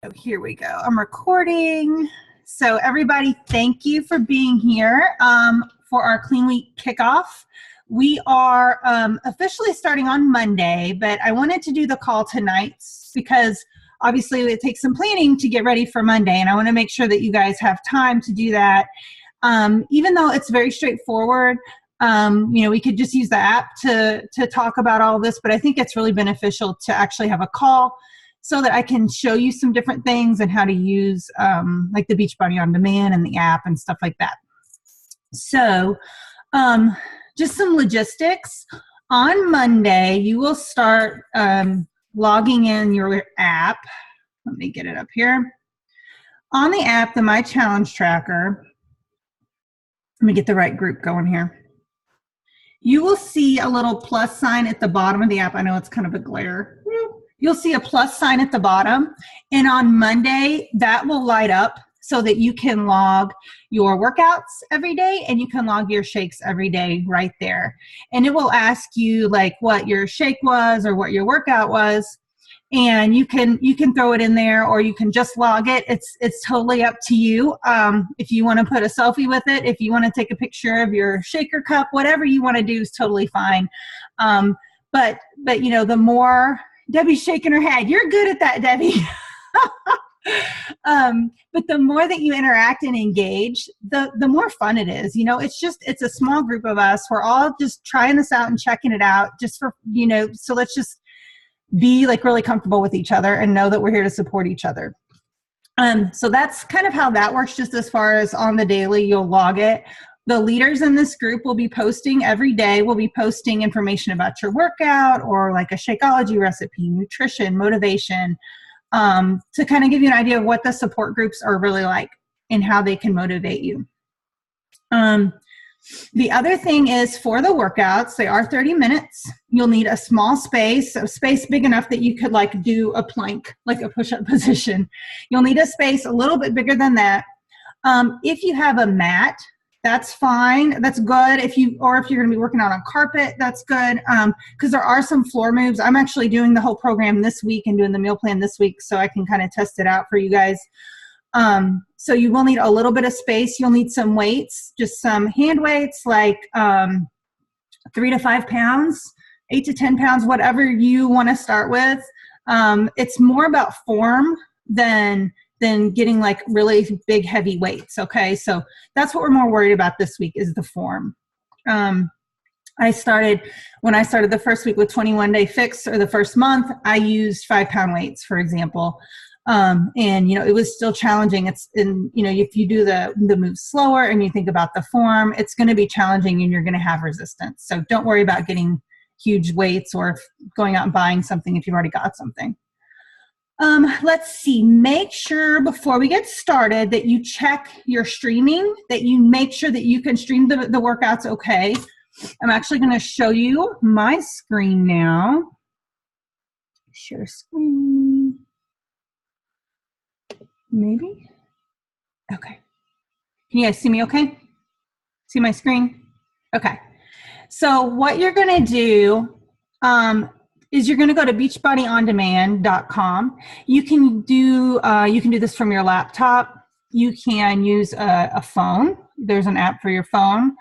Oh, here we go. I'm recording. So everybody, thank you for being here for our Clean Week kickoff. We are officially starting on Monday, but I wanted to do the call tonight because obviously it takes some planning to get ready for Monday, and I want to make sure that you guys have time to do that. Even though it's very straightforward, we could just use the app to talk about all this, but I think it's really beneficial to actually have a call so that I can show you some different things and how to use like the Beachbody On Demand and the app and stuff like that. So just some logistics. On Monday, you will start logging in your app. Let me get it up here. On the app, the My Challenge Tracker, let me get the right group going here. You will see a little plus sign at the bottom of the app. I know it's kind of a glare. You'll see a plus sign at the bottom, and on Monday that will light up so that you can log your workouts every day and you can log your shakes every day right there. And it will ask you like what your shake was or what your workout was, and you can throw it in there or you can just log it. It's totally up to you. If you want to put a selfie with it, if you want to take a picture of your shaker cup, whatever you want to do is totally fine. But you know, the more Debbie's shaking her head. You're good at that, Debbie. But the more that you interact and engage, the more fun it is. You know, it's a small group of us. We're all just trying this out and checking it out just for, so let's just be like really comfortable with each other and know that we're here to support each other. So that's kind of how that works, just as far as on the daily, you'll log it. The leaders in this group will be posting every day. We'll be posting information about your workout or like a Shakeology recipe, nutrition, motivation, to kind of give you an idea of what the support groups are really like and how they can motivate you. The other thing is for the workouts, they are 30 minutes. You'll need a small space, a space big enough that you could like do a plank, like a push-up position. You'll need a space a little bit bigger than that. If you have a mat, that's fine. That's good. If you're going to be working out on carpet, that's good. Because there are some floor moves. I'm actually doing the whole program this week and doing the meal plan this week, so I can kind of test it out for you guys. So you will need a little bit of space. You'll need some weights, just some hand weights, like 3 to 5 pounds, 8 to 10 pounds, whatever you want to start with. It's more about form than getting like really big, heavy weights. Okay. So that's what we're more worried about this week is the form. When I started the first week with 21 Day Fix, or the first month, I used 5-pound weights, for example. And it was still challenging. If you do the move slower and you think about the form, it's going to be challenging and you're going to have resistance. So don't worry about getting huge weights or going out and buying something if you've already got something. Let's see, make sure before we get started that you check your streaming, that you make sure that you can stream the workouts okay. I'm actually going to show you my screen now. Share screen. Maybe? Okay. Can you guys see me okay? See my screen? Okay. So what you're going to do is you're going to go to beachbodyondemand.com. You can do this from your laptop. You can use a phone. There's an app for your phone.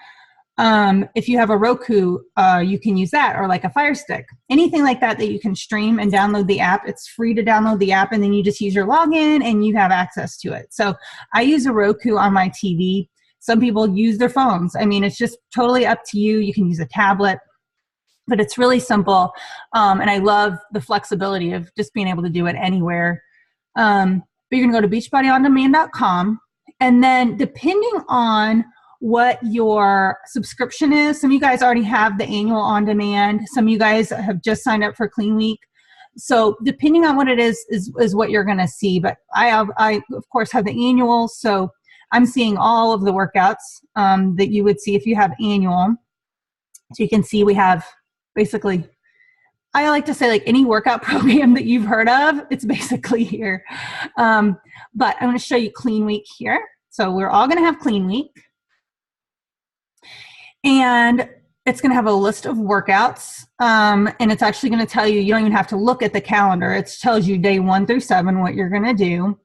If you have a Roku, you can use that, or like a Fire Stick. Anything like that you can stream and download the app. It's free to download the app, and then you just use your login and you have access to it. So I use a Roku on my TV. Some people use their phones. I mean, it's just totally up to you. You can use a tablet. But it's really simple, and I love the flexibility of just being able to do it anywhere. But you're going to go to beachbodyondemand.com, and then depending on what your subscription is, some of you guys already have the annual on demand. Some of you guys have just signed up for Clean Week. So depending on what it is what you're going to see. But I of course have the annual, so I'm seeing all of the workouts that you would see if you have annual. So you can see we have basically, I like to say like any workout program that you've heard of, it's basically here. But I'm going to show you Clean Week here. So we're all going to have Clean Week. And It's going to have a list of workouts, and it's actually going to tell you, you don't even have to look at the calendar. It tells you day 1 through 7 what you're going to do.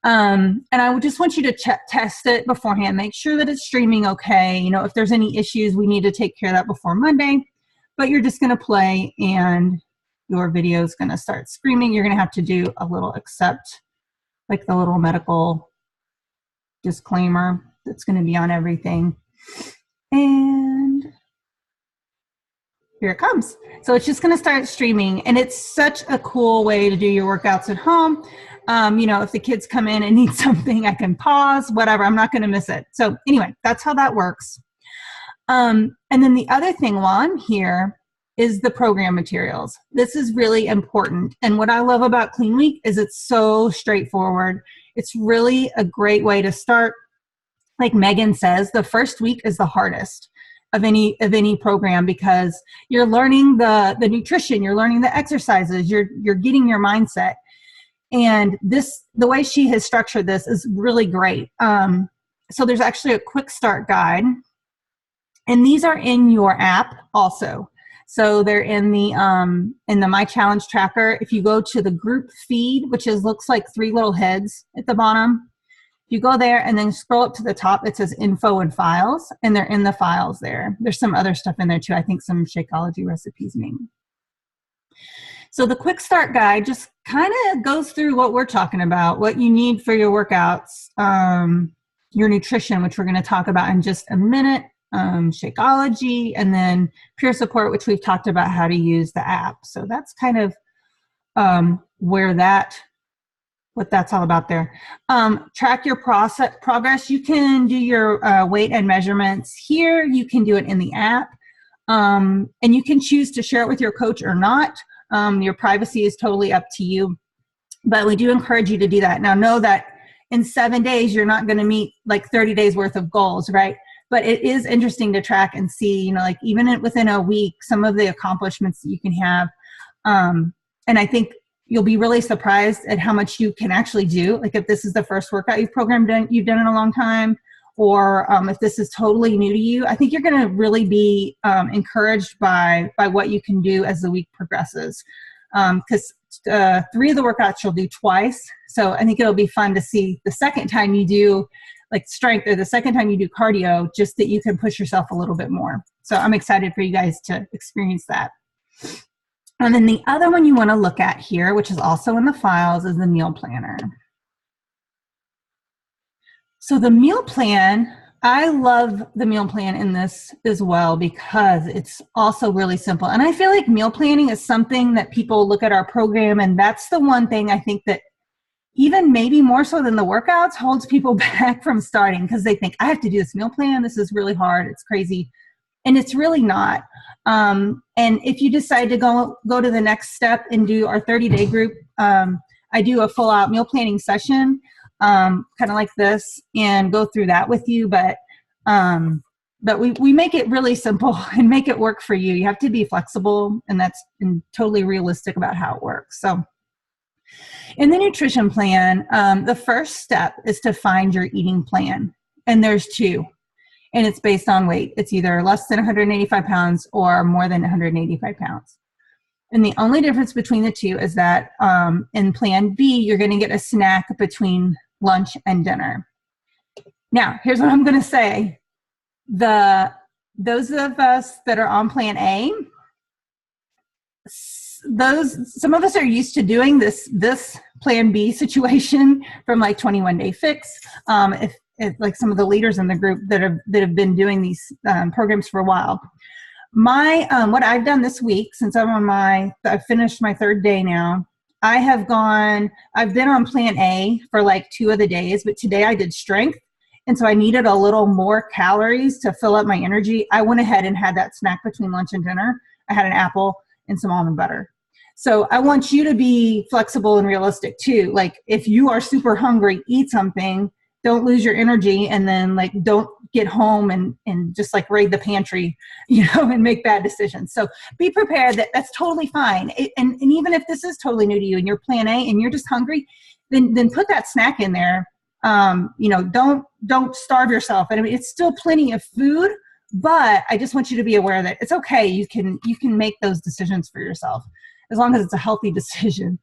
And I would just want you to test it beforehand, make sure that it's streaming okay. You know, if there's any issues, we need to take care of that before Monday, but you're just going to play and your video is going to start screaming. You're going to have to do a little accept, like the little medical disclaimer that's going to be on everything. And here it comes. So it's just going to start streaming, and it's such a cool way to do your workouts at home. You know, if the kids come in and need something, I can pause, whatever. I'm not going to miss it. So anyway, that's how that works. And then the other thing while I'm here is the program materials. This is really important. And what I love about Clean Week is it's so straightforward. It's really a great way to start. Like Megan says, the first week is the hardest of any program, because you're learning the nutrition, you're learning the exercises, you're getting your mindset. And the way she has structured this is really great. So there's actually a quick start guide, and these are in your app also. So they're in the My Challenge tracker. If you go to the group feed, which looks like 3 little heads at the bottom, you go there and then scroll up to the top, it says info and files, and they're in the files there. There's some other stuff in there too. I think some Shakeology recipes maybe. So the quick start guide just kind of goes through what we're talking about, what you need for your workouts, your nutrition, which we're going to talk about in just a minute, Shakeology, and then peer support, which we've talked about how to use the app. So that's kind of what that's all about there. Track your progress. You can do your weight and measurements here. You can do it in the app, and you can choose to share it with your coach or not. Your privacy is totally up to you, but we do encourage you to do that. Now, know that in 7 days, you're not going to meet like 30 days worth of goals, right? But it is interesting to track and see, you know, like even within a week, some of the accomplishments that you can have. And I think you'll be really surprised at how much you can actually do. Like if this is the first workout you've done in a long time, or if this is totally new to you, I think you're going to really be encouraged by what you can do as the week progresses. Because 3 of the workouts you'll do twice. So I think it'll be fun to see the second time you do like strength, or the second time you do cardio, just that you can push yourself a little bit more. So I'm excited for you guys to experience that. And then the other one you want to look at here, which is also in the files, is the meal planner. So the meal plan, I love the meal plan in this as well, because it's also really simple. And I feel like meal planning is something that people look at our program, and that's the one thing I think that even maybe more so than the workouts holds people back from starting, because they think, I have to do this meal plan. This is really hard. It's crazy. And it's really not. And if you decide to go to the next step and do our 30-day group, I do a full-out meal planning session, kind of like this, and go through that with you. But we make it really simple and make it work for you. You have to be flexible, and totally realistic about how it works. So in the nutrition plan, the first step is to find your eating plan. And there's 2. And it's based on weight. It's either less than 185 pounds or more than 185 pounds. And the only difference between the 2 is that in Plan B, you're going to get a snack between lunch and dinner. Now, here's what I'm going to say. Those of us that are on Plan A, some of us are used to doing this Plan B situation from like 21 Day Fix. If like some of the leaders in the group that have been doing these programs for a while. What I've done this week, since I've finished my 3rd day now, I've been on Plan A for like 2 of the days, but today I did strength. And so I needed a little more calories to fill up my energy. I went ahead and had that snack between lunch and dinner. I had an apple and some almond butter. So I want you to be flexible and realistic too. Like if you are super hungry, eat something. Don't lose your energy, and then like don't get home and just like raid the pantry, and make bad decisions. So be prepared that's totally fine. And even if this is totally new to you and you're Plan A and you're just hungry, then put that snack in there. Don't starve yourself. And I mean, it's still plenty of food, But I just want you to be aware that it's okay. You can make those decisions for yourself as long as it's a healthy decision.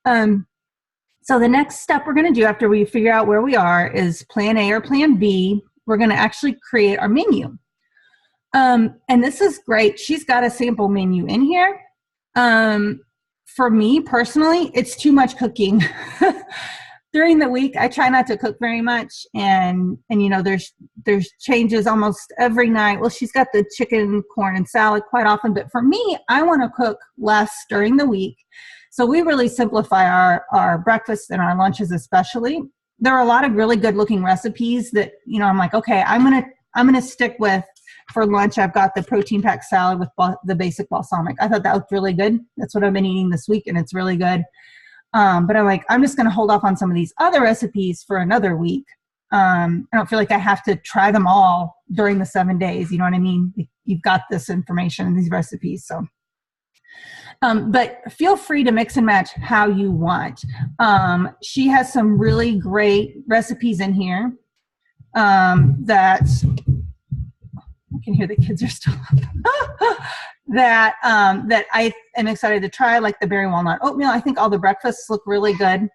So the next step we're going to do after we figure out where we are is plan A or plan B. We're going to actually create our menu. And this is great. She's got a sample menu in here. For me personally, it's too much cooking. During the week, I try not to cook very much, and there's changes almost every night. Well, she's got the chicken, corn, and salad quite often, but for me, I want to cook less during the week. So we really simplify our breakfasts and our lunches especially. There are a lot of really good looking recipes that, I'm like, okay, I'm gonna stick with. For lunch, I've got the protein packed salad with the basic balsamic. I thought that looked really good. That's what I've been eating this week, and it's really good. But I'm like, I'm just going to hold off on some of these other recipes for another week. I don't feel like I have to try them all during the 7 days. You know what I mean? You've got this information and these recipes. So, but feel free to mix and match how you want. She has some really great recipes in here that I can hear the kids are still up. that I am excited to try, like the berry walnut oatmeal. I think all the breakfasts look really good.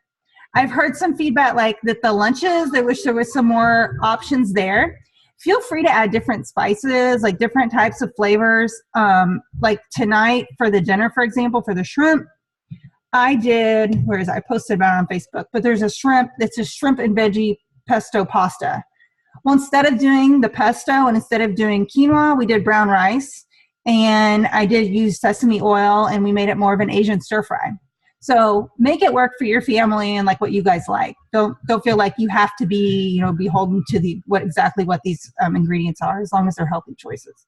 I've heard some feedback like that the lunches, they wish there was some more options there. Feel free to add different spices, like different types of flavors. Like tonight for the dinner, for example, for the shrimp, I posted about it on Facebook, but there's it's a shrimp and veggie pesto pasta. Well, instead of doing the pesto and instead of doing quinoa, we did brown rice. And I did use sesame oil, and we made it more of an Asian stir fry. So make it work for your family and like what you guys like. Don't feel like you have to be, beholden to what these ingredients are, as long as they're healthy choices.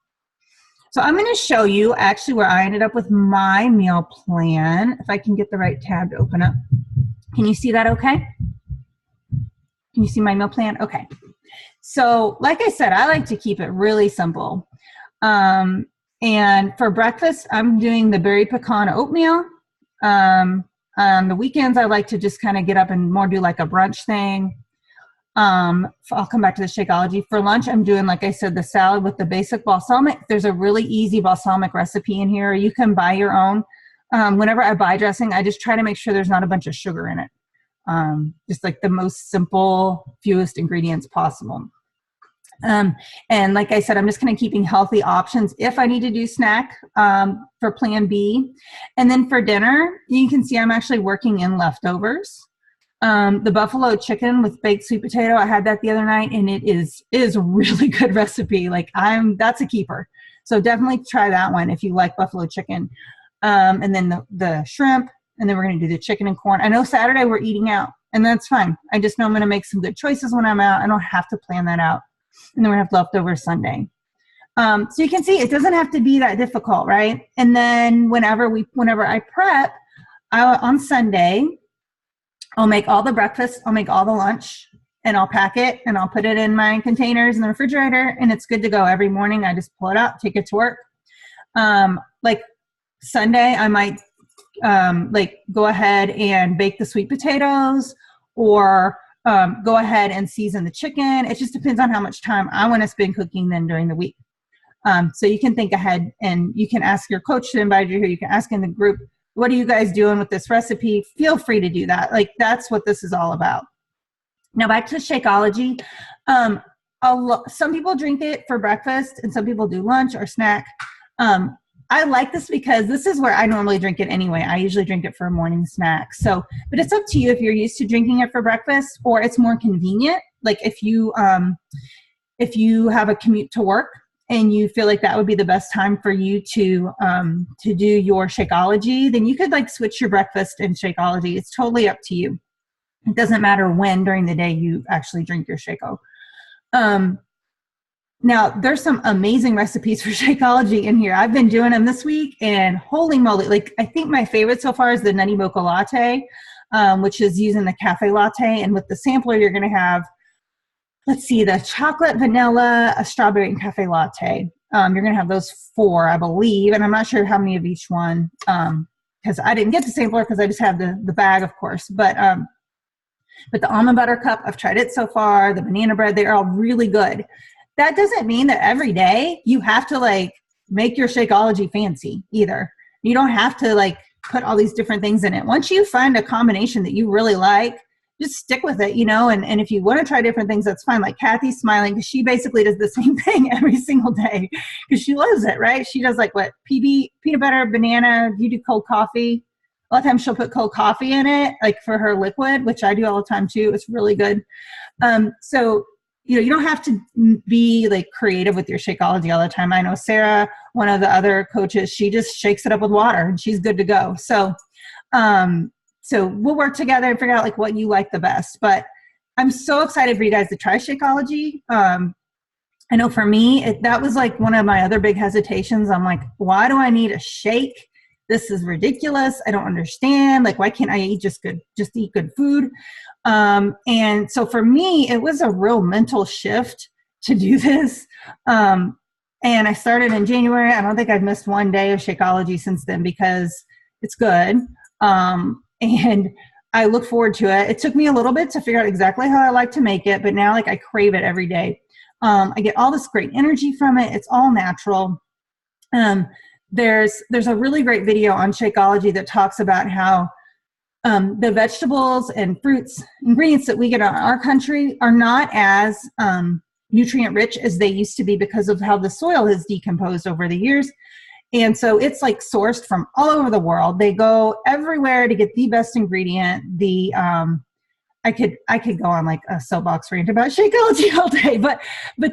So I'm going to show you actually where I ended up with my meal plan. If I can get the right tab to open up. Can you see that okay? Can you see my meal plan? Okay. So like I said, I like to keep it really simple. And for breakfast, I'm doing the berry pecan oatmeal. On the weekends, I like to just kind of get up and more do like a brunch thing. I'll come back to the Shakeology. For lunch, I'm doing, like I said, the salad with the basic balsamic. There's a really easy balsamic recipe in here. You can buy your own. Whenever I buy dressing, I just try to make sure there's not a bunch of sugar in it. Just like the most simple, fewest ingredients possible. And like I said, I'm just kind of keeping healthy options if I need to do snack for plan B. And then for dinner, you can see I'm actually working in leftovers. The buffalo chicken with baked sweet potato, I had that the other night, and it is a really good recipe. Like that's a keeper. So definitely try that one if you like buffalo chicken. And then the shrimp, and then we're going to do the chicken and corn. I know Saturday we're eating out, and that's fine. I just know I'm going to make some good choices when I'm out. I don't have to plan that out. And then we have leftovers Sunday. So you can see it doesn't have to be that difficult, right? And then whenever I prep, on Sunday, I'll make all the breakfast, I'll make all the lunch, and I'll pack it, and I'll put it in my containers in the refrigerator, and it's good to go. Every morning I just pull it out, take it to work. Like Sunday, I might go ahead and bake the sweet potatoes, or go ahead and season the chicken. It just depends on how much time I want to spend cooking then during the week. So you can think ahead, and you can ask your coach to invite you here. You can ask in the group, what are you guys doing with this recipe? Feel free to do that. Like, that's what this is all about. Now back to Shakeology. Some people drink it for breakfast, and some people do lunch or snack. I like this because this is where I normally drink it anyway. I usually drink it for a morning snack. So, but it's up to you if you're used to drinking it for breakfast, or it's more convenient. Like if you have a commute to work and you feel like that would be the best time for you to do your Shakeology, then you could like switch your breakfast and Shakeology. It's totally up to you. It doesn't matter when during the day you actually drink your Shako. Now, there's some amazing recipes for Shakeology in here. I've been doing them this week, and holy moly, like I think my favorite so far is the Nutty Mocha Latte, which is using the cafe latte. And with the sampler, you're going to have, let's see, the chocolate, vanilla, a strawberry, and cafe latte. You're going to have those 4, I believe, and I'm not sure how many of each one, because I didn't get the sampler because I just have the bag, of course. But the almond butter cup, I've tried it so far. The banana bread, they are all really good. that doesn't mean that every day you have to like make your Shakeology fancy either. You don't have to like put all these different things in it. Once you find a combination that you really like, just stick with it, you know, and if you want to try different things, that's fine. Like Kathy's smiling because she basically does the same thing every single day because she loves it, right? She does like what, peanut butter, banana, you do cold coffee. A lot of times she'll put cold coffee in it, like for her liquid, which I do all the time too. It's really good. So, you know, you don't have to be like creative with your Shakeology all the time. I know Sarah, one of the other coaches, she just shakes it up with water and she's good to go. So, so we'll work together and figure out like what you like the best. But I'm so excited for you guys to try Shakeology. I know for me, that was like one of my other big hesitations. I'm like, why do I need a shake? This is ridiculous. I don't understand. Like, why can't I just eat good food? And so for me, it was a real mental shift to do this. And I started in January. I don't think I've missed one day of Shakeology since then because it's good. And I look forward to it. It took me a little bit to figure out exactly how I like to make it, but now like I crave it every day. I get all this great energy from it. It's all natural. There's a really great video on Shakeology that talks about how the vegetables and fruits, ingredients that we get in our country are not as nutrient rich as they used to be because of how the soil has decomposed over the years. And so it's like sourced from all over the world. They go everywhere to get the best ingredient. I could go on like a soapbox rant about Shakeology all day, but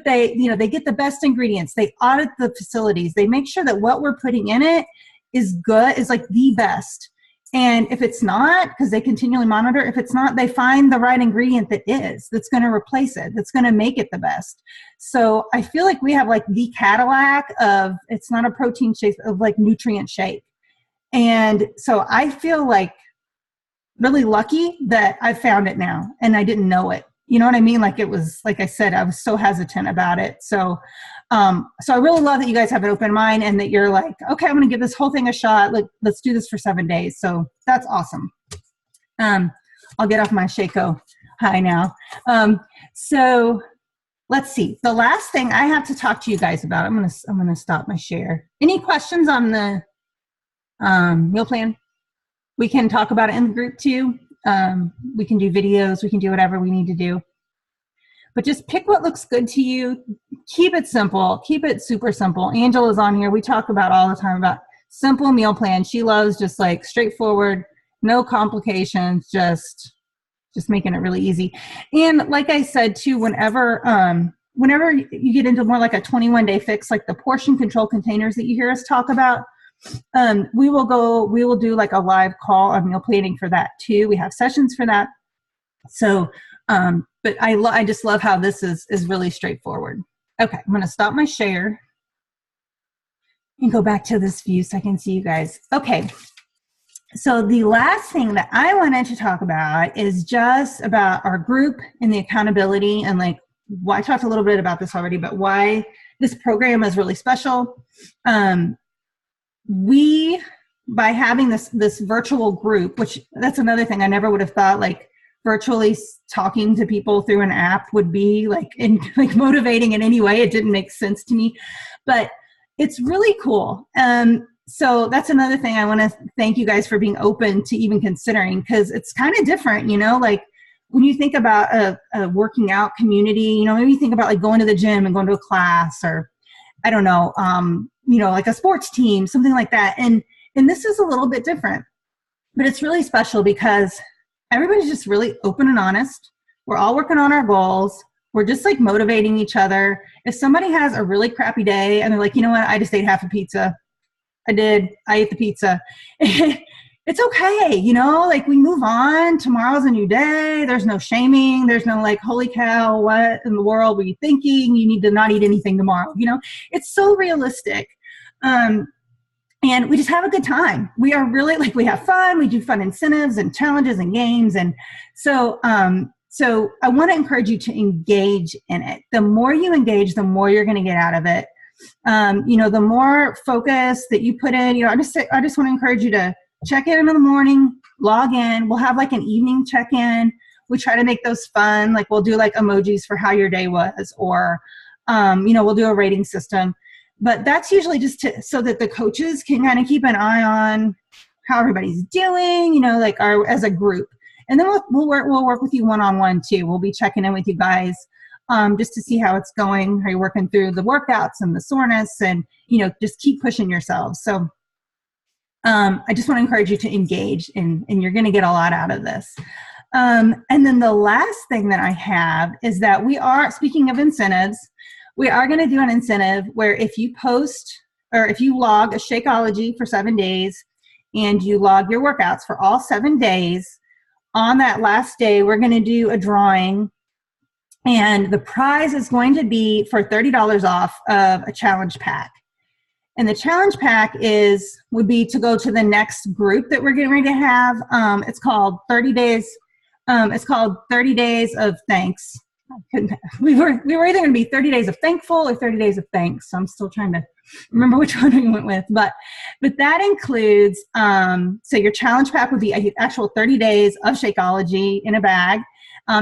they, you know, they get the best ingredients. They audit the facilities. They make sure that what we're putting in it is good, is like the best. And if it's not, because they continually monitor, if it's not, they find the right ingredient that's going to replace it, that's going to make it the best. So I feel like we have like the Cadillac of, it's not a protein shake, of like nutrient shake. And so I feel like really lucky that I found it now and I didn't know it. You know what I mean? Like it was, like I said, I was so hesitant about it. So, so I really love that you guys have an open mind and that you're like, okay, I'm going to give this whole thing a shot. Like, let's do this for 7 days. So that's awesome. I'll get off my Shako high now. So let's see. The last thing I have to talk to you guys about, I'm going to stop my share. Any questions on the meal plan? We can talk about it in the group too. We can do videos. We can do whatever we need to do. But just pick what looks good to you. Keep it simple. Keep it super simple. Angela's on here. We talk about all the time about simple meal plan. She loves just like straightforward, no complications, just making it really easy. And like I said too, whenever you get into more like a 21-day fix, like the portion control containers that you hear us talk about, we will do like a live call on meal planning for that too. We have sessions for that. So, but I just love how this is really straightforward. Okay, I'm going to stop my share and go back to this view so I can see you guys. Okay, so the last thing that I wanted to talk about is just about our group and the accountability and like, I talked a little bit about this already, but why this program is really special. We, by having this virtual group, which that's another thing I never would have thought, like virtually talking to people through an app would be like motivating in any way. It didn't make sense to me, but it's really cool. So that's another thing I want to thank you guys for being open to even considering, because it's kind of different, you know, like when you think about a working out community, you know, maybe you think about like going to the gym and going to a class, or I don't know, you know, like a sports team, something like that. And this is a little bit different, but it's really special because everybody's just really open and honest. We're all working on our goals. We're just like motivating each other. If somebody has a really crappy day and they're like, you know what, I just ate half a pizza. I ate the pizza. It's okay. You know, like we move on. Tomorrow's a new day. There's no shaming. There's no like, holy cow, what in the world were you thinking? You need to not eat anything tomorrow. You know, it's so realistic. And we just have a good time. We are really like, we have fun. We do fun incentives and challenges and games. And so, so I want to encourage you to engage in it. The more you engage, the more you're going to get out of it. You know, the more focus that you put in, you know, I just want to encourage you to check in the morning, log in. We'll have like an evening check-in. We try to make those fun. Like we'll do like emojis for how your day was, or We'll do a rating system, but that's usually just so that the coaches can kind of keep an eye on how everybody's doing, like as a group. And then we'll work with you one-on-one too. We'll be checking in with you guys just to see how it's going. Are you working through the workouts and the soreness, and just keep pushing yourselves. So I just want to encourage you to engage, and you're going to get a lot out of this. And then the last thing that I have is that we are, speaking of incentives, we are going to do an incentive where if you post or if you log a Shakeology for 7 days and you log your workouts for all 7 days, on that last day, we're going to do a drawing, and the prize is going to be for $30 off of a challenge pack. And the challenge pack would be to go to the next group that we're getting ready to have. It's called 30 Days. It's called 30 Days of Thanks. We were either going to be 30 Days of Thankful or 30 Days of Thanks. So I'm still trying to remember which one we went with. But that includes, so your challenge pack would be actual 30 days of Shakeology in a bag.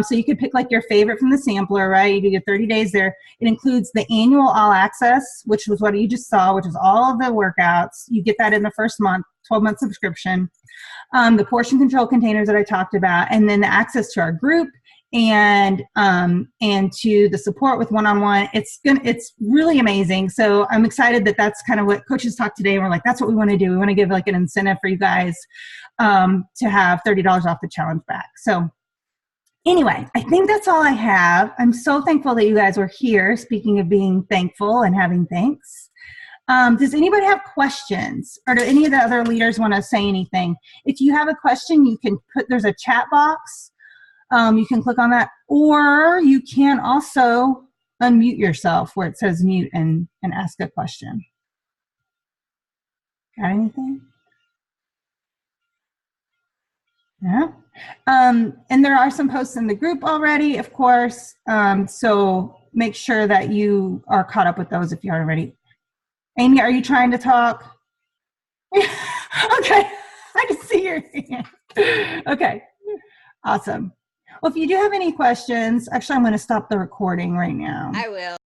So you could pick like your favorite from the sampler, right? You do your 30 days there. It includes the annual all access, which was what you just saw, which is all of the workouts. You get that in the first month, 12-month subscription. The portion control containers that I talked about, and then the access to our group and to the support with one-on-one. It's really amazing. So I'm excited that that's kind of what coaches talked today. And we're like, that's what we want to do. We want to give like an incentive for you guys to have $30 off the challenge back. So anyway, I think that's all I have. I'm so thankful that you guys were here. Speaking of being thankful and having thanks. Does anybody have questions, or do any of the other leaders want to say anything? If you have a question, you can there's a chat box. You can click on that, or you can also unmute yourself where it says mute and ask a question. Got anything? Yeah. And there are some posts in the group already, of course. So make sure that you are caught up with those if you aren't already. Amy, are you trying to talk? Okay. I can see your hand. Okay. Awesome. Well, if you do have any questions, actually, I'm going to stop the recording right now. I will.